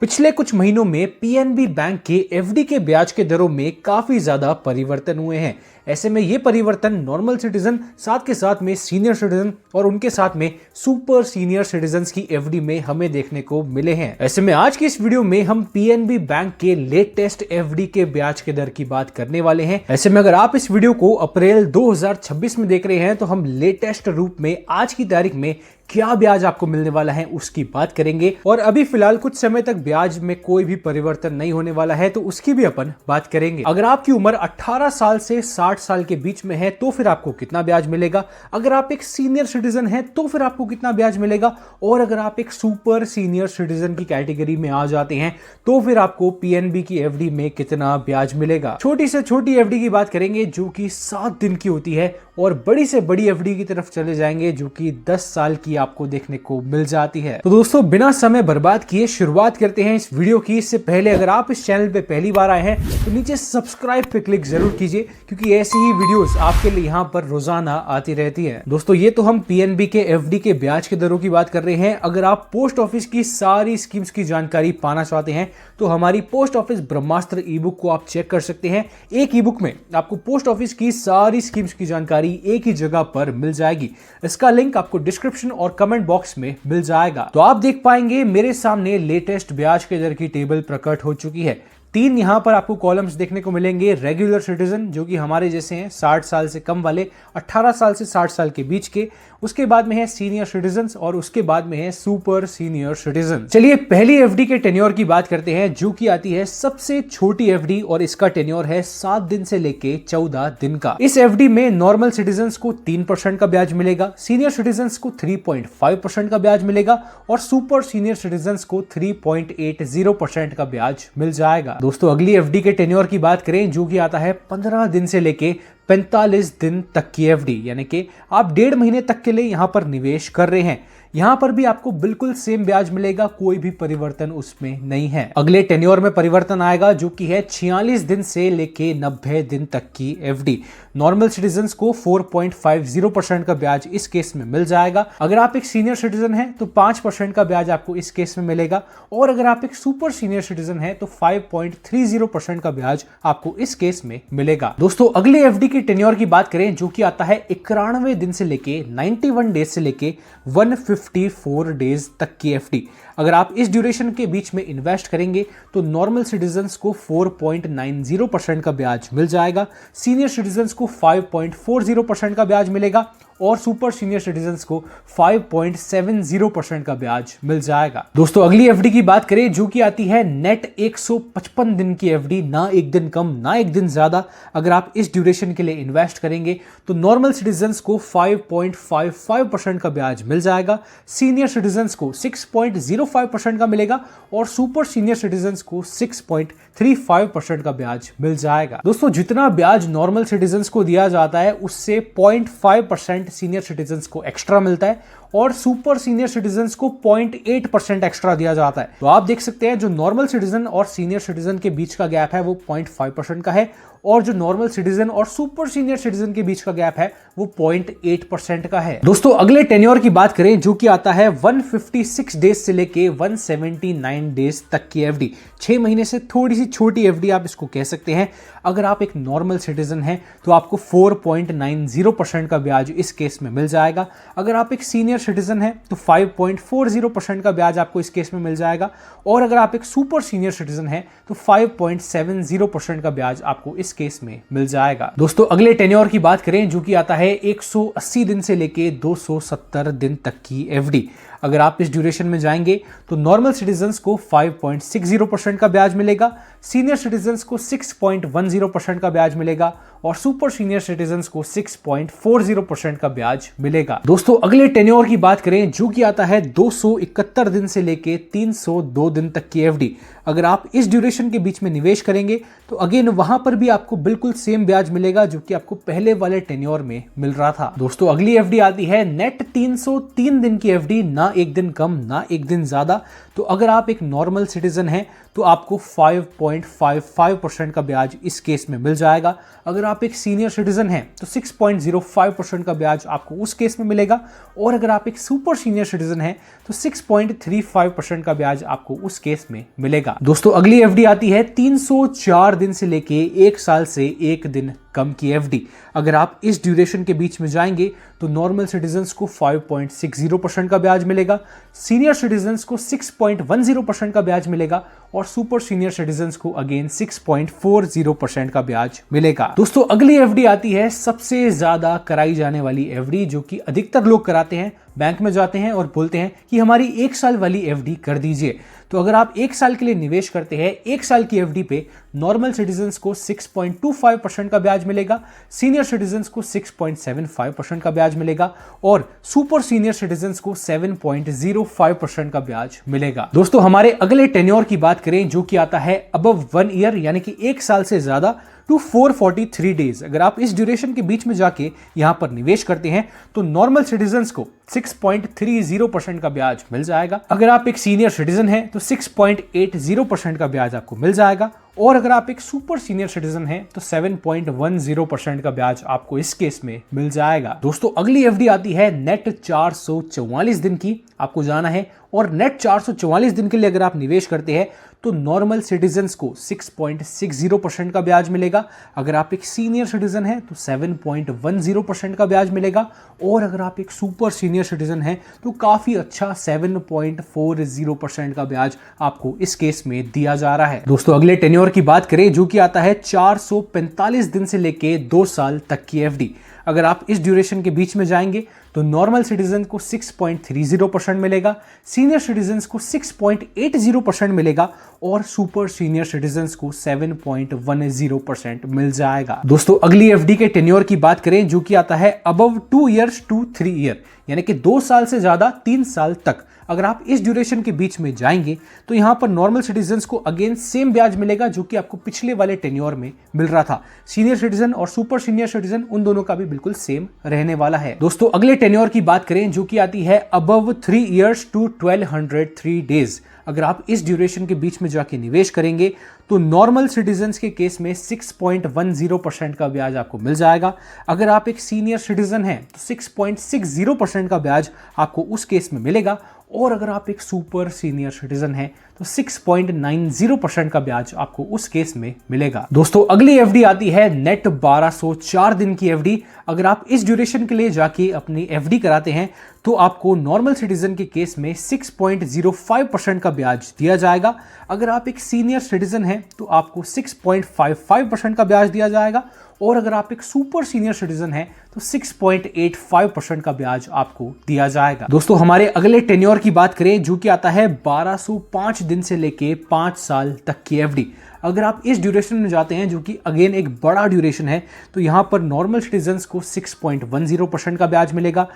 पिछले कुछ महीनों में पीएनबी बैंक के एफडी के ब्याज के दरों में काफी ज्यादा परिवर्तन हुए हैं। ऐसे में ये परिवर्तन नॉर्मल सिटीजन साथ के साथ में सीनियर सिटीजन और उनके साथ में सुपर सीनियर सिटीजन्स की एफडी में हमें देखने को मिले हैं। ऐसे में आज की इस वीडियो में हम पीएनबी बैंक के लेटेस्ट एफडी के ब्याज के दर की बात करने वाले हैं। ऐसे में अगर आप इस वीडियो को अप्रैल 2026 में देख रहे हैं तो हम लेटेस्ट रूप में आज की तारीख में क्या ब्याज आपको मिलने वाला है उसकी बात करेंगे। और अभी फिलहाल कुछ समय तक ब्याज में कोई भी परिवर्तन नहीं होने वाला है तो उसकी भी अपन बात करेंगे। अगर आपकी उम्र 18 साल से 60 साल के बीच में है तो फिर आपको कितना ब्याज मिलेगा, अगर आप एक सीनियर सिटीजन है तो फिर आपको कितना ब्याज मिलेगा, और अगर आप एक सुपर सीनियर सिटीजन की कैटेगरी में आ जाते हैं तो फिर आपको पीएनबी की एफडी में कितना ब्याज मिलेगा। छोटी से छोटी एफडी की बात करेंगे जो कि 7 दिन की होती है, और बड़ी से बड़ी एफडी की तरफ चले जाएंगे जो कि 10 साल की आपको देखने को मिल जाती है। तो दोस्तों बिना समय बर्बाद किए शुरुआत करते हैं इस वीडियो की। इससे पहले अगर आप इस चैनल पे पहली बार आए हैं तो नीचे सब्सक्राइब पे क्लिक जरूर कीजिए, क्योंकि ऐसी ही वीडियोस आपके लिए यहाँ पर रोजाना आती रहती है। दोस्तों ये तो हम पीएनबी के एफडी के ब्याज के दरों की बात कर रहे हैं। अगर आप पोस्ट ऑफिस की सारी स्कीम्स की जानकारी पाना चाहते हैं तो हमारी पोस्ट ऑफिस ब्रह्मास्त्र ई बुक को आप चेक कर सकते हैं। एक ई बुक में आपको पोस्ट ऑफिस की सारी स्कीम्स की जानकारी एक ही जगह पर मिल जाएगी। इसका लिंक आपको डिस्क्रिप्शन और कमेंट बॉक्स में मिल जाएगा। तो आप देख पाएंगे मेरे सामने लेटेस्ट ब्याज के दर की टेबल प्रकट हो चुकी है। 3 यहां पर आपको कॉलम्स देखने को मिलेंगे। रेगुलर सिटीजन जो कि हमारे जैसे हैं, 60 साल से कम वाले, 18 साल से 60 साल के बीच के, उसके बाद में है सीनियर सिटीजन और उसके बाद में है सुपर सीनियर सिटीजन। चलिए पहली एफडी के टेन्योर की बात करते हैं जो कि आती है सबसे छोटी एफडी, और इसका टेन्योर है 7 दिन से लेके 14 दिन का। इस एफडी में नॉर्मल सिटीजन को 3% का ब्याज मिलेगा, सीनियर सिटीजन को 3.5% का ब्याज मिलेगा और सुपर सीनियर सिटीजन को 3.80% का ब्याज मिल जाएगा। दोस्तों अगली एफडी के टेन्योर की बात करें जो कि आता है 15 दिन से लेके 45 दिन तक की एफडी, यानी कि आप 1.5 महीने तक के लिए यहां पर निवेश कर रहे हैं। यहां पर भी आपको बिल्कुल सेम ब्याज मिलेगा, कोई भी परिवर्तन उसमें नहीं है। अगले टेन्योर में परिवर्तन आएगा जो कि है 46 दिन से लेके 90 दिन तक की एफडी। नॉर्मल सिटीजन्स को 4.50% का ब्याज इस केस में मिल जाएगा। अगर आप एक सीनियर सिटीजन हैं तो 5% का ब्याज आपको इस केस में मिलेगा, और अगर आप एक सुपर सीनियर सिटीजन हैं तो 5.30% का ब्याज आपको इस केस में मिलेगा। दोस्तों अगले एफडी की टेन्योर की बात करें जो कि आता है 91 दिन से लेके 91 डेज से लेके 154 डेज तक की एफडी। अगर आप इस ड्यूरेशन के बीच में इन्वेस्ट करेंगे तो नॉर्मल सिटीजन्स को 4.90% का ब्याज मिल जाएगा, सीनियर सिटीजन्स को 5.40% का ब्याज मिलेगा और सुपर सीनियर सिटीजन्स को 5.70% का ब्याज मिल जाएगा। दोस्तों अगली एफडी की बात करें जो कि आती है नेट 155 दिन की एफडी, ना एक दिन कम ना एक दिन ज्यादा। अगर आप इस ड्यूरेशन के लिए इन्वेस्ट करेंगे तो नॉर्मल सिटीजन्स को 5.55% का ब्याज मिल जाएगा, सीनियर सिटीजन्स को 6.05% का मिलेगा और सुपर सीनियर सिटीजन्स को 6.35% का ब्याज मिल जाएगा। दोस्तों जितना ब्याज नॉर्मल सिटीजन्स को दिया जाता है उससे 0.5% सीनियर सिटीजन्स को एक्स्ट्रा मिलता है और सुपर सीनियर सिटीजन्स को 0.8% एक्स्ट्रा दिया जाता है। तो आप देख सकते हैं जो नॉर्मल सिटीजन और सीनियर सिटीजन के बीच का गैप है वो 0.5% का है, और जो नॉर्मल सिटीजन और सुपर सीनियर सिटीजन के बीच का गैप है वो 0.8% का है। दोस्तों अगले टेन्योर की बात करें जो कि आता है 156 डेज से लेके 179 डेज तक की एफडी। 6 महीने से थोड़ी सी छोटी एफडी आप इसको कह सकते हैं। अगर आप एक नॉर्मल सिटीजन हैं तो आपको 4.90% का ब्याज इस केस में मिल जाएगा। अगर आप एक सीनियर सिटीजन हैं तो 5.40% का ब्याज आपको इस केस में मिल जाएगा, और अगर आप एक सुपर सीनियर सिटीजन हैं तो 5.70% का ब्याज आपको इस केस में मिल जाएगा। दोस्तों अगले टेन्योर की बात करें जो कि आता है 180 दिन से लेके 270 दिन तक की एफडी। अगर आप इस ड्यूरेशन में जाएंगे तो नॉर्मल सिटीजन्स को 5.60% का ब्याज मिलेगा, सीनियर सिटीजन्स को 6.10% का ब्याज मिलेगा और सुपर सीनियर सिटीजन्स को 6.40% का ब्याज मिलेगा। दोस्तों अगले टेन्योर की बात करें जो कि आता है 271 दिन से लेके 302 दिन तक की एफडी। अगर आप इस ड्यूरेशन के बीच में निवेश करेंगे तो अगेन वहां पर भी आपको बिल्कुल सेम ब्याज मिलेगा जो कि आपको पहले वाले टेन्योर में मिल रहा था। दोस्तों अगली एफडी आती है नेट 303 दिन की एफडी, ना ना एक दिन कम ना एक दिन ज़्यादा। तो अगर आप एक नॉर्मल सिटीजन हैं तो आपको 5.55% का ब्याज इस केस में मिल जाएगा। अगर आप एक सीनियर सिटीजन हैं तो 6.05% का ब्याज आपको उस केस में मिलेगा, और अगर आप एक सुपर सीनियर सिटीजन हैं तो 6.35% का ब्याज आपको उस केस में मिलेगा। दोस्तों अगली एफडी आती है 304 दिन से लेके 1 साल से 1 दिन कम की एफडी। अगर आप इस ड्यूरेशन के बीच में जाएंगे तो नॉर्मल सिटीजन्स को 5.60% का ब्याज मिलेगा, सीनियर सिटीजन्स को 6.10% का ब्याज मिलेगा, और सुपर सीनियर सिटीजन्स को अगेन 6.40% का ब्याज मिलेगा। दोस्तों अगली एफडी आती है सबसे ज्यादा कराई जाने वाली एफडी, जो कि अधिकतर लोग कराते हैं। बैंक में जाते हैं और बोलते हैं कि हमारी 1 साल वाली एफडी कर दीजिए। तो अगर आप 1 साल के लिए निवेश करते हैं, 1 साल की एफडी पे नॉर्मल सिटीजन्स को 6.25% का ब्याज मिलेगा, सीनियर सिटीजन्स को 6.75% का ब्याज मिलेगा, और सुपर सीनियर सिटीजन्स को 7.05% का ब्याज मिलेगा। दोस्तों हमारे अगले टेन्योर की बात करें जो कि आता है अबव 1 ईयर, यानी कि 1 साल से ज्यादा, टू 443 डेज। अगर आप इस ड्यूरेशन के बीच में जाके यहां पर निवेश करते हैं तो नॉर्मल सिटीजन्स को 6.30% का ब्याज मिल जाएगा। अगर आप एक सीनियर सिटीजन हैं तो 6.80% का ब्याज आपको मिल जाएगा, और अगर आप एक सुपर सीनियर सिटीजन हैं तो 7.10% का ब्याज आपको इस केस में मिल जाएगा। दोस्तों अगली एफडी आती है नेट 444 दिन की। आपको जाना है और नेट 444 दिन के लिए अगर आप निवेश करते हैं तो नॉर्मल सिटीजन्स को 6.60% का ब्याज मिलेगा। अगर आप एक सीनियर सिटीजन हैं तो 7.10% का ब्याज मिलेगा, और अगर आप एक सुपर सीनियर सिटीजन हैं तो काफी अच्छा 7.40% का ब्याज आपको इस केस में दिया जा रहा है। दोस्तों अगले टेन्योर की बात करें जो कि आता है 445 दिन से लेके 2 साल तक की एफडी। अगर आप इस ड्यूरेशन के बीच में जाएंगे तो नॉर्मल सिटीजन को 6.30% मिलेगा, सीनियर सिटीजन्स को 6.80% मिलेगा, और सुपर सीनियर सिटीजन्स को 7.10% मिल जाएगा। दोस्तों अगली एफडी के टेन्योर की बात करें जो कि आता है अबव 2 ईयर्स टू 3 ईयर, यानी कि 2 साल से ज्यादा 3 साल तक। अगर आप इस ड्यूरेशन के बीच में जाएंगे तो यहां पर नॉर्मल सिटीजन्स को अगेन सेम ब्याज मिलेगा जो कि आपको पिछले वाले टेन्योर में मिल रहा था। सीनियर सिटीजन और सुपर सीनियर सिटीजन उन दोनों का भी बिल्कुल सेम रहने वाला है। दोस्तों अगले टेन्योर की बात करें जो कि आती है अबव 3 ईयर्स टू 1203 डेज। अगर आप इस ड्यूरेशन के बीच में जाके निवेश करेंगे तो नॉर्मल सिटीजन्स के केस में 6.10% का ब्याज आपको मिल जाएगा। अगर आप एक सीनियर सिटीजन हैं तो 6.60% का ब्याज आपको उस केस में मिलेगा, और अगर आप एक सुपर सीनियर सिटीजन हैं तो 6.90% का ब्याज आपको उस केस में मिलेगा। दोस्तों अगली एफडी आती है नेट 1204 दिन की एफडी। अगर आप इस ड्यूरेशन के लिए जाके अपनी एफडी कराते हैं तो आपको नॉर्मल सिटीजन के केस में 6.05% का ब्याज दिया जाएगा। अगर आप एक सीनियर सिटीजन हैं तो आपको 6.55% का ब्याज दिया जाएगा, और अगर आप एक सुपर सीनियर सिटीजन हैं तो 6.85% का ब्याज आपको दिया जाएगा। दोस्तों हमारे अगले टेन्योर की बात करें जो कि आता है 1205 दिन से लेके 5 साल तक की एफडी। अगर आप इस ड्यूरेशन में जाते हैं जो कि अगेन एक बड़ा ड्यूरेशन है तो यहां पर नॉर्मल सिटीजन्स को 6.10% का ब्याज मिलेगा,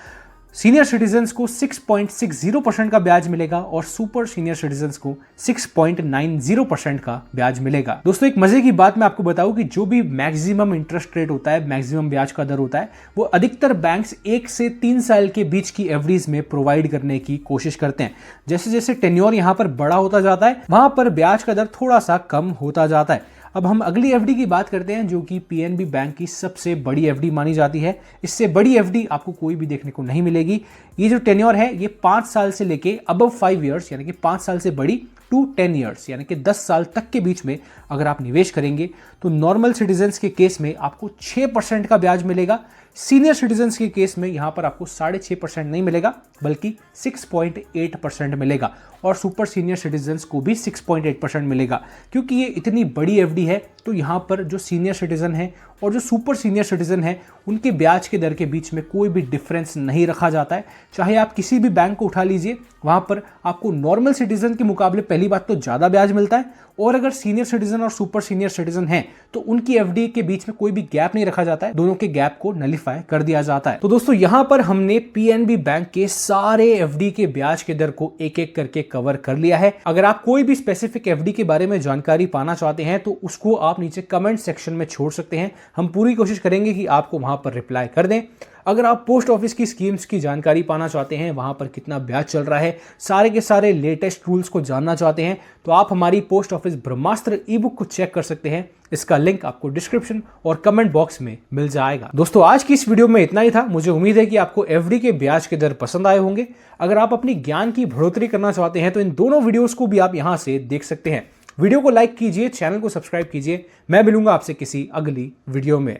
सीनियर सिटीजन्स को 6.60% का ब्याज मिलेगा, और सुपर सीनियर सिटीजन्स को 6.90% का ब्याज मिलेगा। दोस्तों एक मजे की बात मैं आपको बताऊं कि जो भी मैक्सिमम इंटरेस्ट रेट होता है, मैक्सिमम ब्याज का दर होता है, वो अधिकतर बैंक्स 1 से 3 साल के बीच की एफडीज में प्रोवाइड करने की कोशिश करते हैं। जैसे जैसे टेन्योर यहां पर बड़ा होता जाता है वहां पर ब्याज का दर थोड़ा सा कम होता जाता है। अब हम अगली एफडी की बात करते हैं जो कि पीएनबी बैंक की सबसे बड़ी एफडी मानी जाती है। इससे बड़ी एफडी आपको कोई भी देखने को नहीं मिलेगी। ये जो टेन्योर है ये 5 साल से लेके अबव 5 ईयर्स, यानी कि 5 साल से बड़ी, टू 10 ईयर्स, यानी कि 10 साल तक के बीच में अगर आप निवेश करेंगे तो नॉर्मल सिटीजन्स के केस में आपको 6% का ब्याज मिलेगा। सीनियर सिटीजन्स के केस में यहां पर आपको 6.5% नहीं मिलेगा बल्कि 6.8% मिलेगा, और सुपर सीनियर सिटीजन्स को भी 6.8% मिलेगा। क्योंकि ये इतनी बड़ी एफडी है तो यहाँ पर जो सीनियर सिटीजन है और जो सुपर सीनियर सिटीजन है उनके ब्याज के दर के बीच में कोई भी डिफरेंस नहीं रखा जाता है। चाहे आप किसी भी बैंक को उठा लीजिए, वहां पर आपको नॉर्मल सिटीजन के मुकाबले पहली बात तो ज्यादा ब्याज मिलता है, और अगर सीनियर सिटीजन और सुपर सीनियर सिटीजन हैं तो उनकी एफडी के बीच में कोई भी गैप नहीं रखा जाता है, दोनों के गैप को नलिफाई कर दिया जाता है। तो दोस्तों यहां पर हमने पीएनबी बैंक के सारे एफडी के ब्याज के दर को एक एक करके कवर कर लिया है। अगर आप कोई भी स्पेसिफिक एफडी के बारे में जानकारी पाना चाहते हैं तो उसको आप नीचे कमेंट सेक्शन में छोड़ सकते हैं, हम पूरी कोशिश करेंगे कि आपको वहां पर रिप्लाई कर दें। अगर आप पोस्ट ऑफिस की स्कीम्स की जानकारी पाना चाहते हैं, वहां पर कितना ब्याज चल रहा है, सारे के सारे लेटेस्ट रूल्स को जानना चाहते हैं, तो आप हमारी पोस्ट ऑफिस ब्रह्मास्त्र ई बुक को चेक कर सकते हैं। इसका लिंक आपको डिस्क्रिप्शन और कमेंट बॉक्स में मिल जाएगा। दोस्तों, आज की इस वीडियो में इतना ही था। मुझे उम्मीद है कि आपको एफडी के ब्याज के दर पसंद आए होंगे। अगर आप अपनी ज्ञान की बढ़ोतरी करना चाहते हैं तो इन दोनों वीडियोस को भी आप यहां से देख सकते हैं। वीडियो को लाइक कीजिए, चैनल को सब्सक्राइब कीजिए। मैं मिलूंगा आपसे किसी अगली वीडियो में।